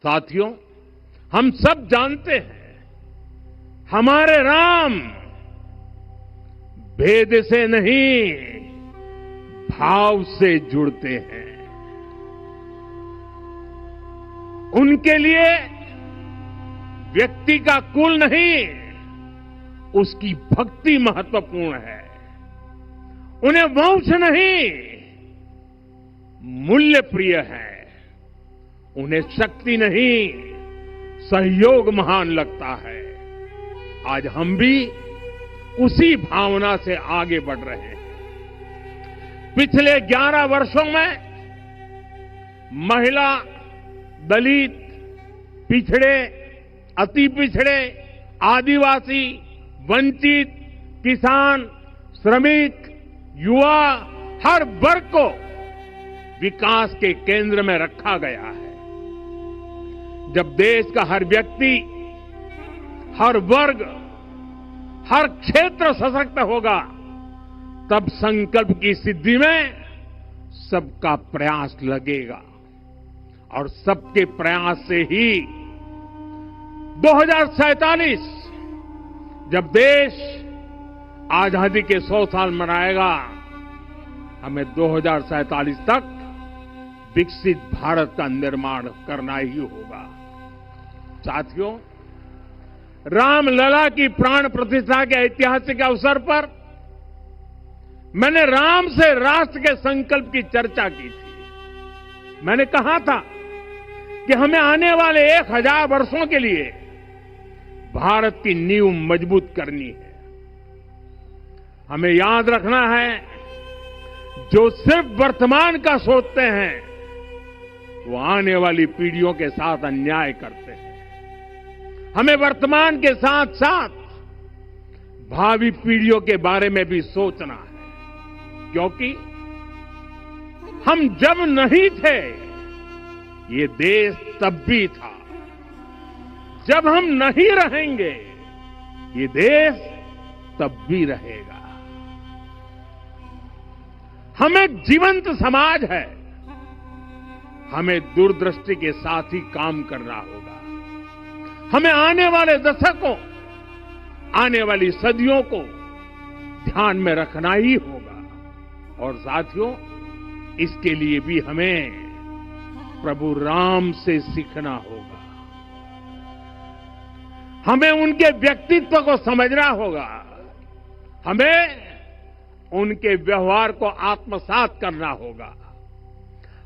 साथियों, हम सब जानते हैं, हमारे राम भेद से नहीं, भाव से जुड़ते हैं। उनके लिए व्यक्ति का कुल नहीं, उसकी भक्ति महत्वपूर्ण है। उन्हें वंश नहीं, मूल्य प्रिय है। उन्हें शक्ति नहीं, सहयोग महान लगता है। आज हम भी उसी भावना से आगे बढ़ रहे हैं। पिछले 11 वर्षों में महिला, दलित, पिछड़े, अति पिछड़े, आदिवासी, वंचित, किसान, श्रमिक, युवा, हर वर्ग को विकास के केंद्र में रखा गया है। जब देश का हर व्यक्ति, हर वर्ग, हर क्षेत्र सशक्त होगा, तब संकल्प की सिद्धि में सबका प्रयास लगेगा। और सबके प्रयास से ही 2047 जब देश आजादी के 100 साल मनाएगा, हमें 2047 तक विकसित भारत का निर्माण करना ही होगा। साथियों, रामलला की प्राण प्रतिष्ठा के ऐतिहासिक अवसर पर मैंने राम से राष्ट्र के संकल्प की चर्चा की थी। मैंने कहा था कि हमें आने वाले 1000 वर्षों के लिए भारत की नींव मजबूत करनी है। हमें याद रखना है, जो सिर्फ वर्तमान का सोचते हैं, वो आने वाली पीढ़ियों के साथ अन्याय करते हैं। हमें वर्तमान के साथ साथ भावी पीढ़ियों के बारे में भी सोचना है, क्योंकि हम जब नहीं थे, ये देश तब भी था। जब हम नहीं रहेंगे, ये देश तब भी रहेगा। हम एक जीवंत समाज है। हमें दूरदृष्टि के साथ ही काम करना होगा। हमें आने वाले दशकों, आने वाली सदियों को ध्यान में रखना ही होगा। और साथियों, इसके लिए भी हमें प्रभु राम से सीखना होगा। हमें उनके व्यक्तित्व को समझना होगा। हमें उनके व्यवहार को आत्मसात करना होगा।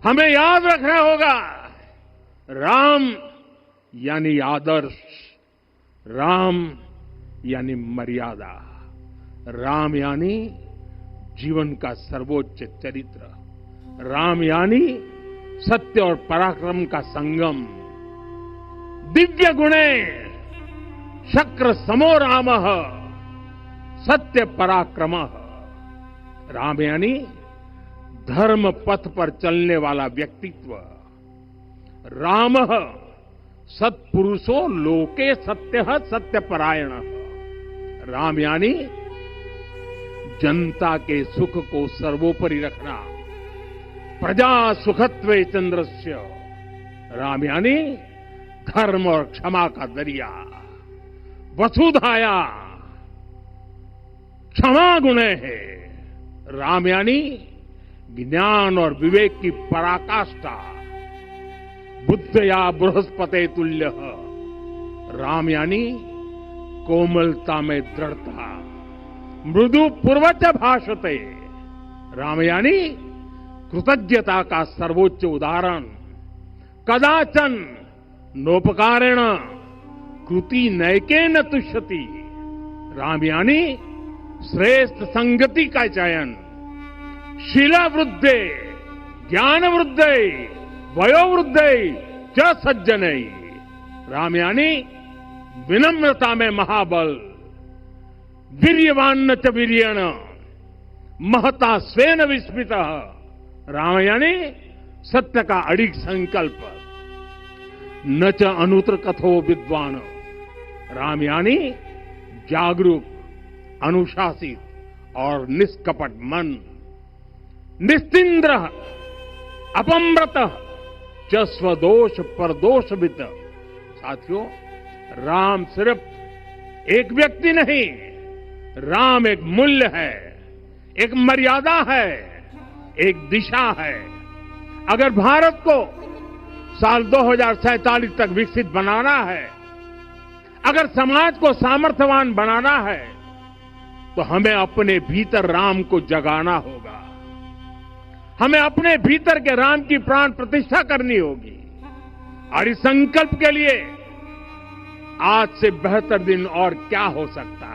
हमें याद रखना होगा, राम यानी आदर्श, राम यानी मर्यादा, राम यानी जीवन का सर्वोच्च चरित्र, राम यानी सत्य और पराक्रम का संगम। दिव्य गुणे शक्र समो रामः, सत्य पराक्रमः। राम यानी धर्म पथ पर चलने वाला व्यक्तित्व। रामः सत्पुरुषो लोके सत्यः सत्यपरायण। राम यानी जनता के सुख को सर्वोपरि रखना, प्रजा सुखत्वे चंद्रस्य। राम यानी धर्म और क्षमा का दरिया। वसुधाया क्षमा गुणे है। राम यानी ज्ञान और विवेक की पराकाष्ठा। बुद्ध या बृहस्पति तुल्य। राम यानी कोमलता में दृढ़ता। मृदु पूर्वज भाषते। राम यानी कृतज्ञता का सर्वोच्च उदाहरण। कदाचन नोपकारेण कृति नैकेन तुष्यति। राम यानी श्रेष्ठ संगति का चयन। शीला वृद्धे, ज्ञान वृद्धे, वयो वृद्धे च सज्जनै। राम यानी विनम्रता में महाबल। वीर्यवान च वीर्येण महता स्वेन विस्मितः। राम यानी सत्य का अडिग संकल्प। न च अनुत्र कथो विद्वान। राम यानी जागरूक, अनुशासित और निष्कपट मन। निस्तिंद्र अपम्रत जस्व दोष परदोष विद। साथियों, राम सिर्फ एक व्यक्ति नहीं, राम एक मूल्य है, एक मर्यादा है, एक दिशा है। अगर भारत को साल 2047 तक विकसित बनाना है, अगर समाज को सामर्थ्यवान बनाना है, तो हमें अपने भीतर राम को जगाना होगा। हमें अपने भीतर के राम की प्राण प्रतिष्ठा करनी होगी। और इस संकल्प के लिए आज से बेहतर दिन और क्या हो सकता है।